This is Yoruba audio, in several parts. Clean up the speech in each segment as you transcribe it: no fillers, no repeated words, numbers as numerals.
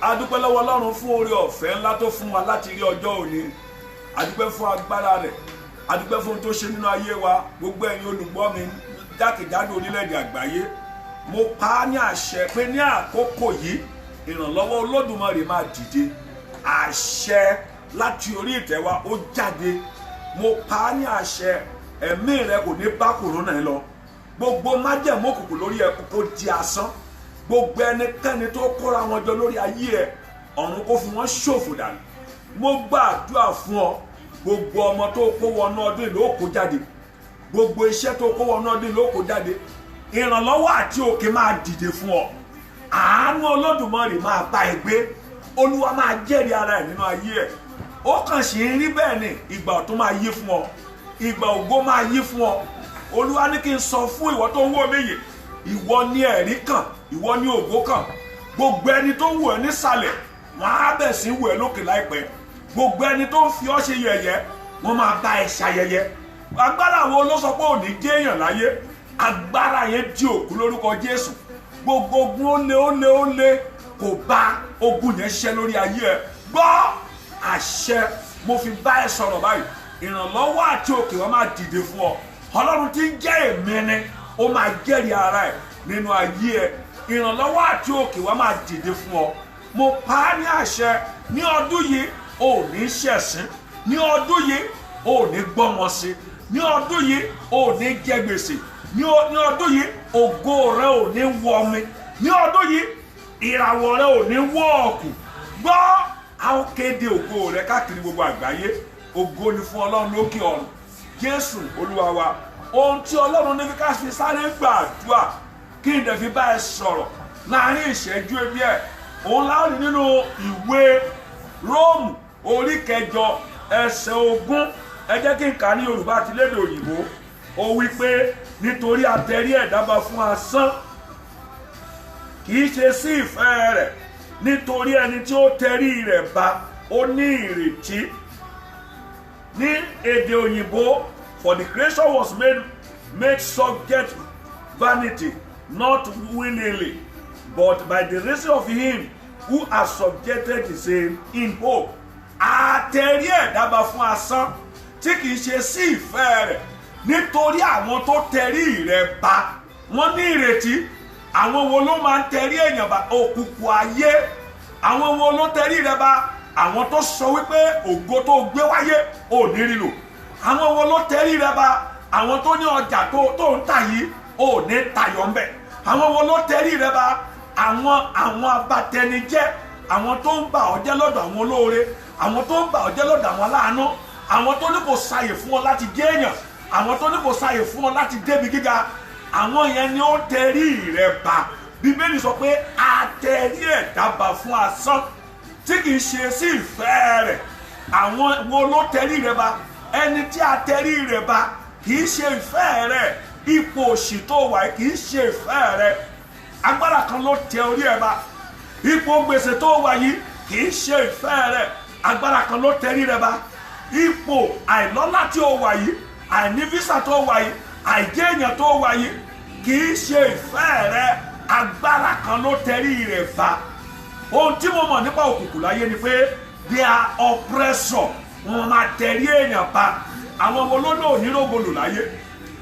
A dúpẹ́ lọ́wọ́ Ọlọ́run fún oore ọ̀fẹ́ ńlá tó fún wa láti rí ọjọ́ òní. A dúpẹ́ fún agbára rẹ̀. A dúpẹ́ fún ohun tó ṣe nínú ayé wa. Gbogbo ẹ̀yin olùgbọ́ mi jákèjádò orílẹ̀-èdè àgbáyé. Mo pa á ní àṣẹ pé ní àkókò yìí ìrànlọ́wọ́ Olódùmarè máa dìde. Àṣẹ láti orí ìtẹ́ wa ó jáde. Mo pa á ní àṣẹ ẹ̀mí rẹ kò ní bá kòrónà ẹ lọ. Gbogbo májẹ̀mú òkùnkùn lórí ẹ kó di asán. Gbogbo ẹnikẹ́ni tó kóra wọn jọ lórí ayé ẹ ọ̀run kó fi wọ́n ṣòfò dànù. Mo gbàdúrà fún ọ gbogbo ọmọ tó kó wọnú ọdún ìlú ó kó jáde. Gbogbo iṣẹ́ tó kó wọnú ọdún ìlú ó kó jáde. Ìrànlọ́wọ́ àti òkè máa dìde fún ọ. Àánú Olódùmarè máa bá ẹ gbé. Olúwa máa jẹ́rìí ara ẹ̀ nínú ayé ẹ̀. Ó kàn sì ń rí bẹ́ẹ̀ ni ìgbà ọ̀tun máa yí fún ọ. Ìgbà ògo máa yí fún ọ. Olúwa ní kí n sọ fún ìwọ tó ń wò mí yìí. Ìwọ ni ẹ̀rí kàn, ìwọ ni ògo kàn. Gbogbo ẹni tó ń wò ẹ́ nísàlẹ̀ wọ́n á bẹ̀ sí wò ẹ́ lókè láìpẹ́. Gbogbo ẹni tó ń fi ọ́ ṣe yẹ̀yẹ́ wọ́n máa bá ẹ ṣayẹyẹ. Agbára wo ló sọ pé ò ní jẹ́ èèyàn láyé? Agbára yẹn di òkú lórúkọ Jésù. Gbogbo ogun ó lé kò bá ogun yẹn ṣẹ́ lórí ayé ẹ. Gbọ́ àṣẹ mo fi bá ẹ sọ̀rọ̀ báyìí. Ìrànlọ́wọ́ àti òkè wọn máa dìde fún ọ. Ọlọ́run tí ń jẹ́ èmi ni ó máa jẹ́rìí ara ẹ̀ nínú ayé ẹ. Ìrànlọ́wọ́ àti òkè wọn máa dìde fún ọ. Mo pa á ní àṣẹ ní ọdún yìí ò ní ṣẹ̀sín. Ní ọdún yìí ò ní gbọ́mọ sí. Ní ọdún yìí ò ní jẹ gbèsè. Ní ọdún yìí ògo rẹ ò ní wọ mi. Ní ọdún yìí ìràwọ̀ rẹ ò ní wọ̀ ọ̀kù. Gbọ́ a ó kéde ògo rẹ káàkiri gbogbo àgbáyé. Ògo ni fún Ọlọ́run lókè ọ̀run. Jésù Olúwa wa. Ohun tí Ọlọ́run ní ká fi sáré gbàdúrà kí n dẹ̀ fi bá ẹ sọ̀rọ̀ láàrin ìṣẹ́jú ebi ẹ̀. Òun láwọn nínú ìwé Róòmù orí 9 ẹsẹ̀ 20. Ẹ jẹ́ kí n kà ní Yorùbá àti lédè òyìnbó. Ó wí pé nítorí atẹrí ẹ̀dá bá fún asán kì í ṣe sí ìfẹ́ rẹ̀, nítorí ẹni tí ó tẹrí rẹ̀ bá ó ní ìrètí. Ní èdè òyìnbó, for the creation was made subject to vanity, not willingly, but by the reason of him who has subjected the same in hope. Àtẹ̀rí ẹ̀dá bá fún asán tí kì í ṣe sí ìfẹ́ rẹ̀, nítorí àwọn tó tẹrí rẹ̀ bá wọ́n ní ìrètí. Àwọn wo ló máa ń tẹrí èèyàn bá? Òkùnkùn ayé. Àwọn wo ló tẹrí rẹ̀ bá? Àwọn tó sọ wípé ògo tó gbé wáyé ò ní rí lò. Àwọn wo ló tẹrí rẹ̀ bá? Àwọn tó ní ọjà tó ń tà yìí ò ní tayọ̀ ńbẹ̀. Àwọn wo ló tẹrí rẹ̀ bá? Àwọn abatẹnijẹ́, àwọn tó ń bà ọ́ jẹ́ lọ́dọ̀ àwọn olóore, àwọn tó ń bà ọ́ jẹ́ lọ́dọ̀ àwọn aláàánú, àwọn tó ní kò sáyè fún ọ láti jẹ́ èèyàn, àwọn tó ní kò sáyè fún ọ láti débi gíga. Àwọn yẹn ni ó tẹrí rẹ̀ bá. Bíbélì sọ pé àtẹrí ẹ̀dá bá fún asán tí kì í ṣe sí ìfẹ́ rẹ̀. Àwọn wo ló tẹrí rẹ̀ bá? Ẹni tí a tẹrí rẹ̀ bá kì í ṣe ìfẹ́ rẹ̀. Ipò òṣì tó wà kì í ṣe ìfẹ́ rẹ̀. Agbára kan ló tẹ orí ẹ̀ bá. Ipò gbèsè tó wà yìí kì í ṣe ìfẹ́ rẹ̀. Agbára kan ló tẹrí rẹ̀ bá. Ipò àìlọ́lá tí ó wà yìí, àìní físà tó wà yìí, àìjẹ́ èèyàn tó wà yìí kì í ṣe ìfẹ́ rẹ̀. Agbára kan ló tẹrí rẹ̀ bá. Ohun tí mo mọ̀ nípa òkùnkùn láyé ni pé they are oppressor. Wọ́n máa tẹrí èèyàn bá. Àwọn wo ló ní onírògbòlò láyé?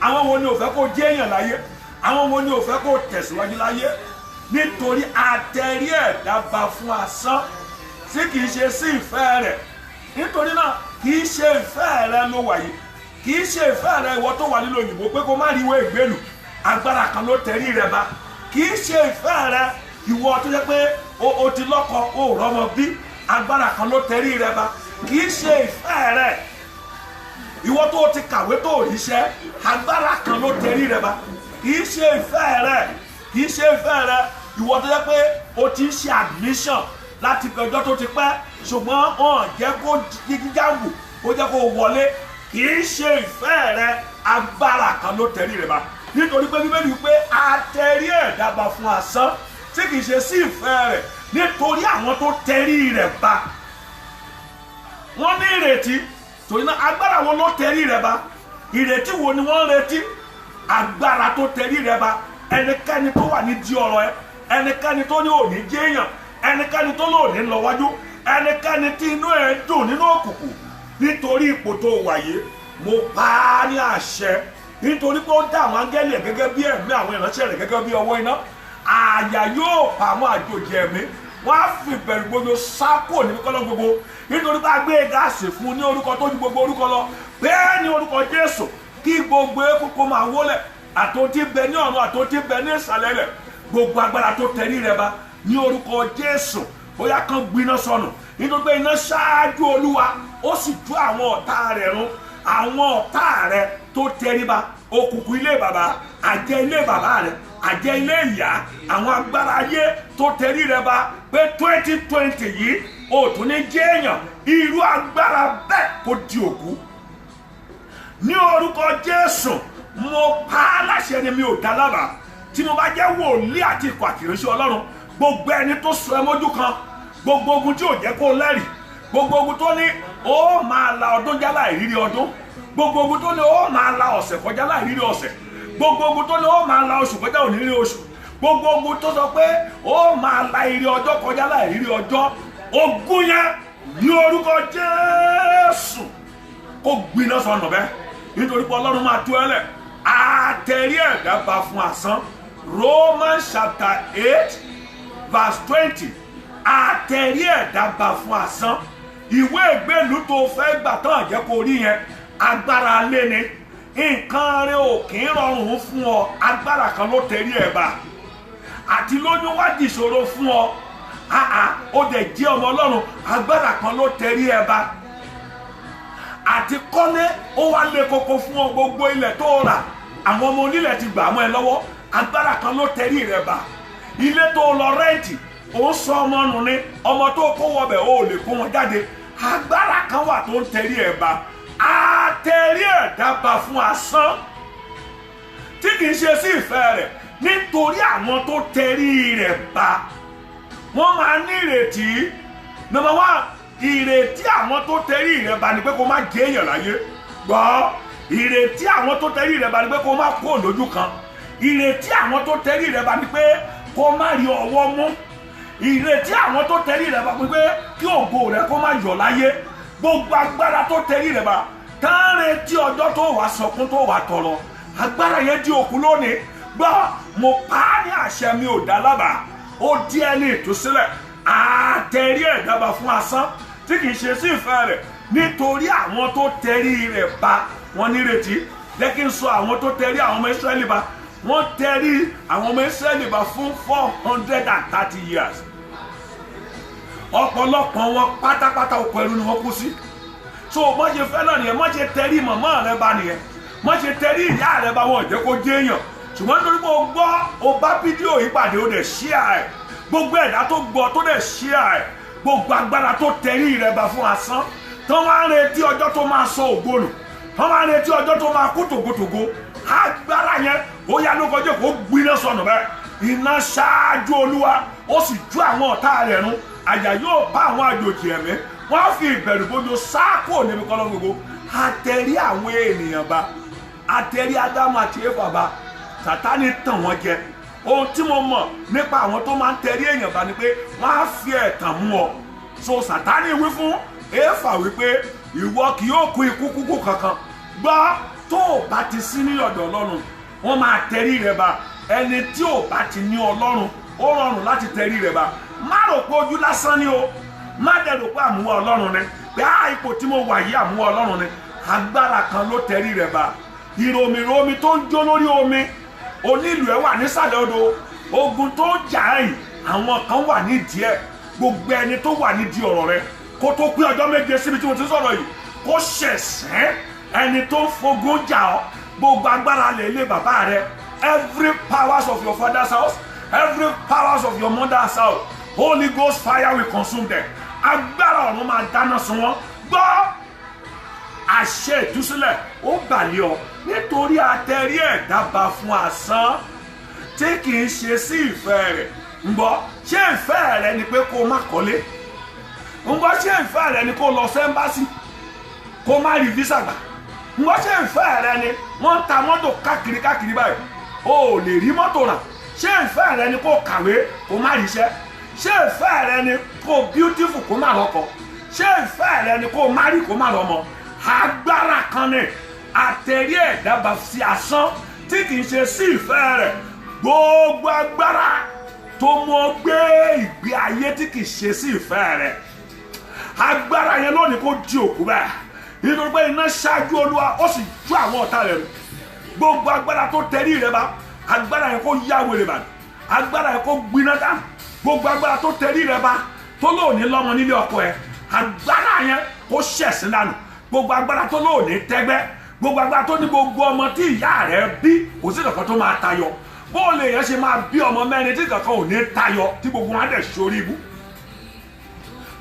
Àwọn wo ni ò fẹ́ kó jẹ́ èèyàn láyé? Àwọn wo ni ò fẹ́ kó tẹ̀síwájú láyé? Nítorí àtẹrí ẹ̀dá bá fún asán tí kì í ṣe sí ìfẹ́ rẹ̀. Nítorí náà kì í ṣe ìfẹ́ rẹ̀ ló wà yìí. Kì í ṣe ìfẹ́ rẹ̀ ìwọ tó wà nílò òyìnbó pé kó má rí ìwé ìgbélù. Agbára kan ló tẹrí rẹ̀ bá. Kì í ṣe ìfẹ́ rẹ̀ ìwọ tó jẹ́ pé o ti lọ́kọ o rọ́mọ bí. Agbára kan ló tẹrí rẹ̀ bá. Kì í ṣe ìfẹ́ rẹ̀ ìwọ tó ti kàwé tó ríṣẹ́. Agbára kan ló tẹrí rẹ̀ bá. Kì í ṣe ìfẹ́ rẹ̀. Kì í ṣe ìfẹ́ rẹ̀ ìwọ tó jẹ́ pé o ti ń ṣe admission láti ọjọ́ tó ti pẹ́ ṣùgbọ́n wọ́n jẹ́ kó jíjáàbù ó jẹ́ kó wọlé. Kì í ṣe ìfẹ́ rẹ̀. Agbára kan ló tẹrí rẹ̀ bá. Nítorí pé Bíbélì pé àtẹrí ẹ̀dá bá fún asán tí kì í ṣe sí ìfẹ́ rẹ̀. Nítorí àwọn tó tẹrí rẹ̀ bá wọ́n ní ìrètí. Torí náà agbára wo ló tẹrí rẹ̀ bá? Ìrètí wo ni wọ́n retí? Agbára tó tẹrí rẹ̀ bá. Ẹnikẹ́ni tó wà ní di ọ̀rọ̀ ẹ, ẹnikẹ́ni tó ní òní jẹ́ èèyàn, ẹnikẹ́ni tó lòdì ń lọ wájú, ẹnikẹ́ni tí inú ẹ̀ dùn nínú òkùnkùn nítorí ipò tó wà yìí, mo pa á ní àṣẹ nítorí pé ó dá àwọn áńgẹ́lì gẹ́gẹ́ bí ẹ̀mí, àwọn ìránṣẹ́ rẹ̀ gẹ́gẹ́ bí ọwọ́ iná. Àyà yóò pa àwọn àjòjì ẹ̀mí, wọ́n á fi ìbẹ̀rù gbogbo sápò níbi kọ́lọ́ gbogbo nítorí pé a gbé gáàsì fún ní orúkọ tó ju gbogbo orúkọ lọ. Bẹ́ẹ̀ ni orúkọ Jésù kí gbogbo ekúkú máa wólẹ̀, àtòtí bẹ ní ọ̀run àtòtí bẹ ní ìsàlẹ̀ rẹ̀, gbogbo agbára tó tẹrí rẹ̀ ba ní orúkọ Jésù bóyá kan gbiná sọnù nítorí pé iná ṣáájú Olúwa ó sì tú àwọn ọ̀tá rẹ̀ run. Àwọn ọ̀tá rẹ̀ tó tẹríba, òkùnkùn ilé bàbá, àjẹ́ ilé bàbá rẹ̀, àjẹ́ ilé ìyá, àwọn agbára ayé tó tẹrí rẹ̀ ba pé 2020 yìí ó tún ní jẹ́ èèyàn, irú agbára bẹ́ẹ̀ kó di òkú ní orúkọ Jésù. Mo pa á láṣẹ ni mi ò dá lábàá, tí mo bá jẹ́ wòlíì àti ikọ̀ àkìrìṣẹ́ Ọlọ́run, gbogbo ẹni tó sọ ẹ mójú kan, gbogbo ogun tí ò jẹ́ kó lẹ́rìí, gbogbo ogun tó ní ó máa la ọdún já láìrírí ọdún, gbogbo ogun tó ní ó máa la ọ̀sẹ̀ kọjá láìrírí ọ̀sẹ̀, gbogbo ogun tó ní ó máa la oṣù kọjá ònírírí oṣù, gbogbo ogun tó sọ pé ó máa la ire ọjọ́ kọjá láìrírí ọjọ́, ogun yẹn ní orúkọ Jésù kó gbiná sọnù bẹ́ẹ̀ nítorí pé Ọlọ́run máa tú ẹ lẹ̀. Àtẹ̀rí ẹ̀dá bá fún asán. Romans chapter 8 verse 20. Àtẹ̀rí ẹ̀dá bá fún asán. Ìwé ìgbélú tó fẹ́ gbà tán jẹ́ kó rí yẹn, agbára lé ni. Nǹkan rẹ̀ ò kì í rọrùn fún ọ, agbára kan ló tẹ̀rí ẹ̀ bá. Àti lóyún wá di ìṣòro fún ọ, ó dẹ̀ jẹ́ ọmọ Ọlọ́run, agbára kan ló tẹ̀rí ẹ̀ bá. Àti kọ́lé ó wá lé koko fún ọ, gbogbo ilẹ̀ tó rà àwọn ọmọ onílẹ̀ ti gbà mọ́ ẹ lọ́wọ́, agbára kan ló tẹ̀rí rẹ̀ bá. Ilé tó lọ rẹ́ǹtì ó ń sọ ọmọ nù ní, ọmọ tó kó wọbẹ̀ ó lè kó wọn jáde, agbára kan wà tó ń tẹ̀rí ẹ̀ bá. Àtẹ̀rí ẹ̀dá bá fún asán tí kì í ṣe sí ìfẹ́ rẹ̀, nítorí àwọn tó tẹ̀rí rẹ̀ bá wọ́n máa ní ìrètí. Number one, ìrètí àwọn tó tẹ̀rí rẹ̀ bá ni pé kó má jẹ́ èèyàn láyé. Gbọ́, ìrètí àwọn tó tẹ̀rí rẹ̀ bá ni pé kó má kó lójú kan. Ìrètí àwọn tó tẹ̀rí rẹ̀ bá ni pé kó má rí ọwọ́ mú. Ìrètí àwọn tó tẹ̀rí rẹ̀ bá ni pé kí ògo rẹ̀ kó má yọ̀ láyé. Gbogbo agbára tó tẹ̀rí rẹ̀ bá tán retí ọjọ́ tó wà sọkún tó wà tọrọ, agbára yẹn di òkú lónìí. Gbọ́, mo pa á ní àṣẹ, mi ò dá lábàá, ó di ẹni ìtúsílẹ̀. Àtẹ̀rí ẹ̀dá bá fún asán tí kì í ṣe sí ìfẹ́ rẹ̀, nítorí àwọn tó tẹ̀rí rẹ̀ bá wọn nírètí. Jẹ́ kí n sọ àwọn tó tẹ̀rí àwọn ọmọ Ísírẹ́lì bá. Wọ́n tẹ̀rí àwọn ọmọ Ísírẹ́lì bá fún 430 years. Ọ̀pọ̀lọpọ̀ wọn pátápátá oko ẹrú ni wọ́n kú sí. So mọ́ ṣe fẹ́ náà nìyẹn, mọ́ ṣe tẹ̀rí màmá rẹ bá nìyẹn, mọ́ ṣe tẹ̀rí ìyá rẹ bá wọn jẹ́ kó jẹ́ èèyàn. Ṣùgbọ́n nítorí pé o gbọ́, o bá fídíò yìí pàdé, o dẹ̀ share ẹ̀. Gbogbo ẹ̀dá tó gbọ́ tó dẹ̀ share ẹ̀, gbogbo agbára tó tẹ̀rí rẹ̀ bá fún asán, tán wá ń retí ọjọ́ tó máa sọ ògo nù, tán wá ń retí ọjọ́ tó máa kú tògótògó, agbára yẹn ó yá ló kọjá kó gbiná sọnù bẹ́ẹ̀. Iná ṣáájú Olúwa ó sì tú àwọn ọ̀tá rẹ̀ run. Àyà yóò bá àwọn àjòjì ẹ̀mí, wọ́n á fi ìbẹ̀rù bójú sáàkó níbi kọ́lọ́ gbogbo. Àtẹ̀rí àwọn ènìyàn bá, àtẹ̀rí Ádámù àti Éfà bá, Sátánì tàn wọ́n jẹ. Ohun tí mo mọ̀ nípa àwọn tó máa ń tẹ̀rí èèyàn bá ni pé wọ́n á fi ẹ̀tàn mú ọ. So Sátánì wí fún Éfà wípé ìwọ kì yóò kú ikú kúkú kankan. Gbọ́, tó o bá ti sí ní ọ̀dọ̀ Ọlọ́run, wọ́n máa tẹ̀rí rẹ̀ bá. Ẹni tí ò bá ti ní Ọlọ́run, ó rọrùn láti tẹ̀rí rẹ̀ bá. Má rò pé ojú lásán ni o, má dẹ̀ rò pé àmúwá Ọlọ́run ni, pé ipò tí mo wà yìí àmúwá Ọlọ́run ni. Agbára kan ló tẹ̀rí rẹ̀ bá. Ìròmìròmi tó ń jó lórí omi, onílù ẹ̀ wà nísàlẹ̀ odò, ogun tó ń jà yìí àwọn kan wà nídìí ẹ̀. Gbogbo ẹni tó wà nídìí ọ̀rọ̀ rẹ kó tó pé ọjọ́ méje síbi tí mo ti sọ̀rọ̀ yìí, kó ṣẹ̀ṣẹ̀ ẹni tó ń fogun jà ọ́, gbogbo agbára lè lé bàbá rẹ, every powers of your father's house, every powers of your mother's house, Holy Ghost fire will consume them. Agbára ọ̀run máa dáná sun wọn. Gbọ́, àṣẹ ìtúsílẹ̀ ó gbàlẹ́ ọ, nítorí àtẹ̀rí ẹ̀dá bá fún asán tí kì í ṣe sí ìfẹ́ rẹ̀. Ǹgbọ́, ṣé ìfẹ́ rẹ ni pé kó má kọ́lé? Ǹgbọ́, ṣé ìfẹ́ rẹ ni kó lọ sẹ́ńbásì kó má rí físà gbà? Ǹgbọ́, ṣé ìfẹ́ rẹ ni wọ́n ń ta mọ́tò káàkiri báyìí o ò lè rí mọ́tò rà? Ṣé ìfẹ́ rẹ ni kó kàwé kó má ríṣẹ́? ṣé ìfẹ́ rẹ ni kó beautiful kó má lọ́kọ ṣé ìfẹ́ rẹ ni kó marry kó má lọ́mọ agbára kan ní àtẹ̀rí ẹ̀dá bá fi asán tí kì í ṣe sí ìfẹ́ rẹ̀ gbogbo agbára tó mọ gbé ìgbé ayé tí kì í ṣe sí ìfẹ́ rẹ̀ agbára yẹn lónìí kó di òkú bẹ́ẹ̀ nítorí pé iná ṣáájú Olúwa ó sì ju àwọn ọ̀tá rẹ̀ rú gbogbo agbára tó tẹ̀rí rẹ̀ bá agbára yẹn kó yá wèrè bá agbára yẹn kó gbiná dá gbogbo agbára tó tẹ̀rí rẹ̀ bá tó lóòní lọ́mọ nílé ọkọ ẹ̀ agbára yẹn kó ṣẹ̀sìn dànù gbogbo agbára tó lóòní tẹ́gbẹ́ gbogbo agbára tó ní gbogbo ọmọ tí ìyá rẹ̀ bí kò sí kankan tó máa tayọ bóòlù yẹn ṣe máa bí ọmọ mẹ́rin tí kankan ò ní tayọ tí gbogbo wọn á dẹ̀ sórí ibú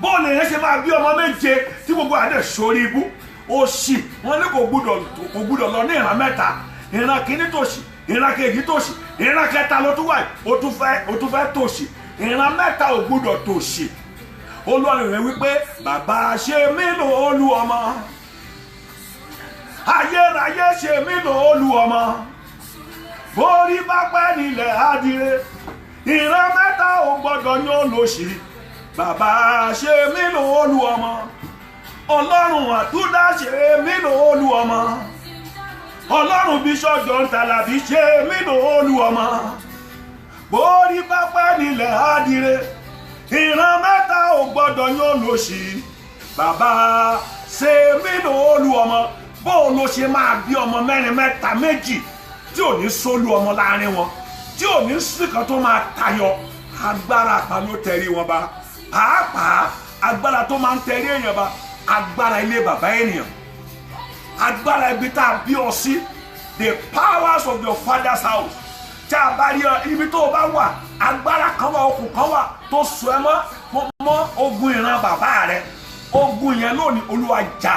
bóòlù yẹn ṣe máa bí ọmọ méje tí gbogbo wọn á dẹ̀ sórí ibú òṣì wọn ní kò gbúdọ̀ lọ ní ìran mẹ́ta ìran kìíní tòṣì ìran kejì tòṣì ìran kẹta ló tún wà ó tún fẹ́ tòṣì ìran mẹ́ta ò gbúdọ̀ tòṣì Olúwa rẹ̀ wípé bàbá ṣe mí lóòlù ọmọ ayérayé ṣe mí lóòlù ọmọ borí bá pẹ́ nílẹ̀ adire ìran mẹ́ta ò gbọ́dọ̀ ní olóṣì bàbá ṣe mí lóòlù ọmọ ọlọ́run àtúndá ṣe mí lóòlù ọmọ ọlọ́run Bishop John Talabi ṣe mí lóòlù ọmọ borí bá pẹ́ nílẹ̀ adire ìran mẹ́ta ò gbọ́dọ̀ ní olóṣì bàbá ṣe mí lóòlù ọmọ bó ló ṣe máa bí ọmọ mẹ́rin mẹ́ta méjì tí ò ní sólú ọmọ láàrin wọn tí ò ní sí kan tó máa tayọ agbára kan ló tẹrí wọn bá pàápàá agbára tó máa ń tẹrí èèyàn bá agbára ilé bàbá ènìyàn agbára ibi tá a bí ọ sí the powers of your father's house tí a bá rí ibi tó o bá wà agbára kan wà okùn kan wà tó so ẹ mọ́ ogun ìran bàbá rẹ ogun yẹn lónìí Olúwa jà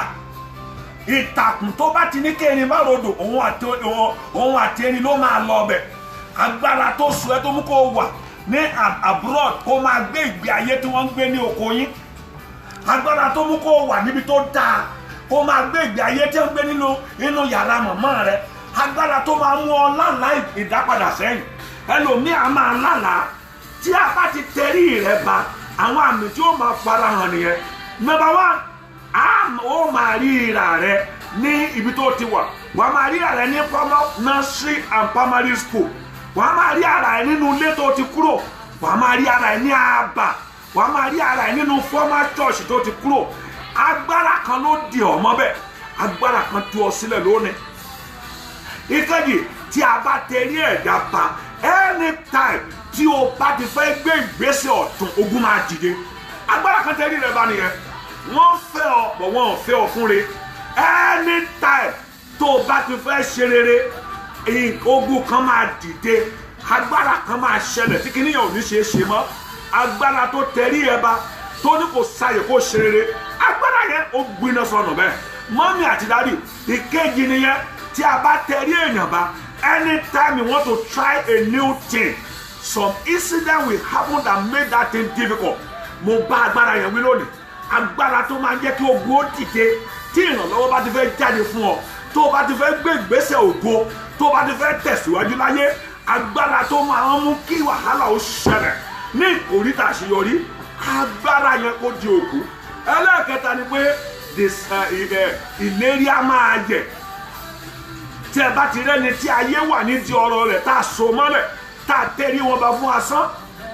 ìtàkùn tó bá ti ní kéèrín bá rodò òun àti ẹni ló máa lọ ọbẹ̀ agbára tó sọ ẹ tó mú kó wà ní abroad kó máa gbé ìgbé ayé tí wọ́n ń gbé ní oko yín agbára tó mú kó wà níbi tó dáa kó máa gbé ìgbé ayé tí wọ́n ń gbé nínú yàrá màmá rẹ agbára tó máa mú ọ lálàá ìdápadà sẹ́yìn ẹlòmíà máa lálàá tí a bá ti tẹrí rẹ ba àwọn àmì tí ó máa fara hàn nìyẹn number one ó máa rí ìrà rẹ ní ibi tó ti wà wàá máa rí ìrà rẹ ní nursery and primary school wàá máa rí ìrà rẹ nínú ilé tó ti kúrò wàá máa rí ìrà rẹ ní àbà wàá máa rí ìrà rẹ nínú former church tó ti kúrò agbára kan ló di ọ mọ́bẹ̀ agbára kan tú ọ sílẹ̀ lónìí ìkejì tí a bá tẹrí ẹ̀dá pa anytime tí o bá ti fẹ́ gbé ìgbésẹ̀ ọ̀tún ogun máa dìde agbára kan tẹrí rẹ bá nìyẹn wọ́n fẹ́ ọ bọ̀ wọ́n ò fẹ́ ọ fún re anytime tó o bá ti fẹ́ ṣe rere ogun kan máa dìde agbára kan máa ṣẹlẹ̀ tí kìnìyàn ò ní ṣe é ṣe mọ́ agbára tó tẹrí ẹ bá tó ní kò sáyè kó ṣe rere agbára yẹn ó gbiná sọnù bẹ́ẹ̀ mọ́mí àti dádì ìkejì nìyẹn tí a bá tẹrí èèyàn bá anytime you want to try a new thing some incident will happen that make that thing difficult mo bá agbára yẹn wí lónìí agbára tó máa ń jẹ́ kí ogun ó dìde tí ìrànlọ́wọ́ bá ti fẹ́ jáde fún ọ tó o bá ti fẹ́ gbé ìgbésẹ̀ ògo tó o bá ti fẹ́ tẹ̀síwájú láyé agbára tó máa ń mú kí wàhálà ó ṣẹlẹ̀ ní ìkórìtà àṣeyọrí agbára yẹn kó di òkú ẹlẹ́ẹ̀kẹta ni pé ìlérí á máa yẹ̀ tí ẹ bá ti rẹ́ni tí ayé wà nídìí ọ̀rọ̀ rẹ̀ tá a so mọ́lẹ̀ tá a tẹ́rí wọn bá fún asán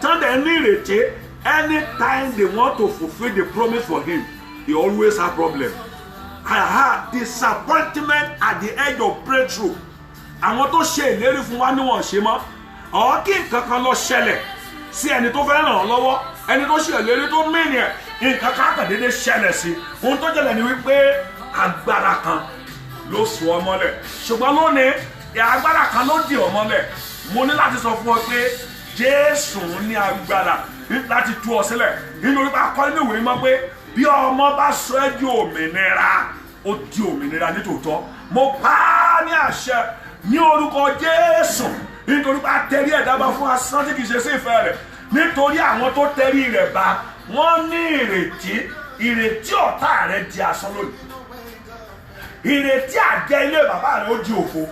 tán dẹ̀ ní ìrètí anytime they want to fulfill the promise for him he always have problem. Disappointment at the edge of breakthrough àwọn tó ṣe ìlérí fún wa ni wọ́n ṣe mọ́ ọ̀ kí nǹkan kan lọ ṣẹlẹ̀ sí ẹni tó fẹ́ ràn ọ́ lọ́wọ́ ẹni tó ṣe ìlérí tó mìíní ẹ̀ nǹkan kan kàn déédéé ṣẹlẹ̀ sí ohun tó jẹlẹ̀ ni wípé agbára kan ló so ọ mọ́lẹ̀ ṣùgbọ́n lónìí agbára kan ló dì ọ mọ́lẹ̀ mo ní láti sọ fún ọ pé Jésù ní agbára láti tú ọ sílẹ̀ nínú orí bá kọ́ nínú ìwé mọ́ pé bí ọmọ bá sọ ẹ́ di òmìnira ó di òmìnira nítòótọ́ mo pa á ní àṣẹ ní orúkọ Jésù nítorí pé a tẹrí ẹ̀dá bá fún asán tí kì í ṣe sí ìfẹ́ rẹ̀ nítorí àwọn tó tẹrí rẹ̀ bá wọ́n ní ìrètí ọ̀tá rẹ̀ di asán lónìí ìrètí àjẹ ilé bàbá rẹ̀ ó di òfo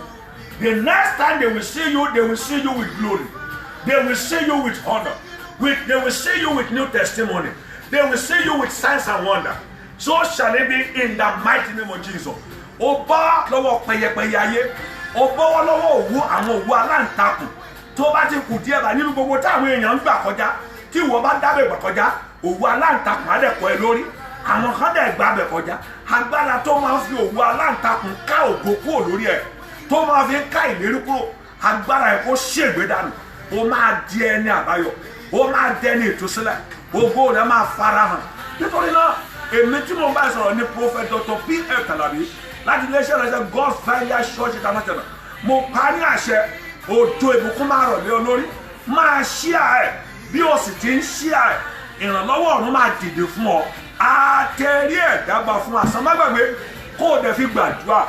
the next time they will see you with glory they will see you with honor They will see you with new testimony. They will see you with signs and wonder. So shall it be in the mighty name of Jesus. Oba lọ́wọ́ pẹyẹpẹyẹ ayé. Oba lọ́wọ́ òwú àwọn òwú aláǹtakùn. Tó bá ti kù díẹ̀ bá nínú gbogbo táwọn èèyàn ń gbà kọjá. Tí ìwọ bá dábẹ̀ gbà kọjá, òwú aláǹtakùn á dẹ̀ kọ ẹ lórí. Àwọn kan dẹ̀ gbà bẹ̀ kọjá. Agbára tó máa ń fi òwú aláǹtakùn ká ògo kúrò lórí ẹ̀. Tó máa fi ká ìlérí kúrò. Agbára ẹ̀ kó ṣègbè dànù. Ó máa di ẹni àbáyọ. Ó máa di ẹni ìtúsílẹ̀. Ògo rẹ̀ máa farahàn. Nítorí náà, èmi tí mo bá sọ̀rọ̀ ní Prophet Dr. P.F. Kalabi láti iléeṣẹ́ ìrẹsẹ̀ God's Fire Church International. Mo parí àṣẹ òjò ìbùkún máa rọ̀ lé olórí. Máa ṣíà ẹ̀ bí o sì ti ń ṣíà ẹ̀. Ìrànlọ́wọ́ ọ̀run máa dìde fún ọ. Àtẹ̀rí ẹ̀ dábàá fún àsán. Má gbàgbé kó o dẹ̀ fi gbàdúrà.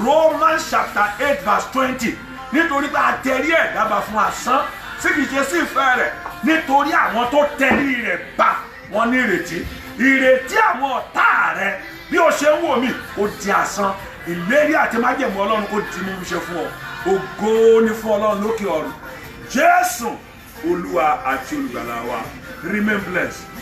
Romans chapter 8 verse 20. Nítorí pé àtẹ̀rí ẹ̀ dábàá fún àsán. Sì kìí ṣe sí ìfẹ́ rẹ̀. Nítorí àwọn tó tẹ̀lé rẹ̀ bá wọn ní ìrètí. Ìrètí àwọn ọ̀tá rẹ̀ bí o ṣe ń wò mí ó di asán. Ìlérí àti májẹ̀mú Ọlọ́run kò di mímú ṣe fún ọ. Ògo ni fún Ọlọ́run lókè ọ̀run. Jésù Olúwa àti olùgbàlà wa. Remain blessed.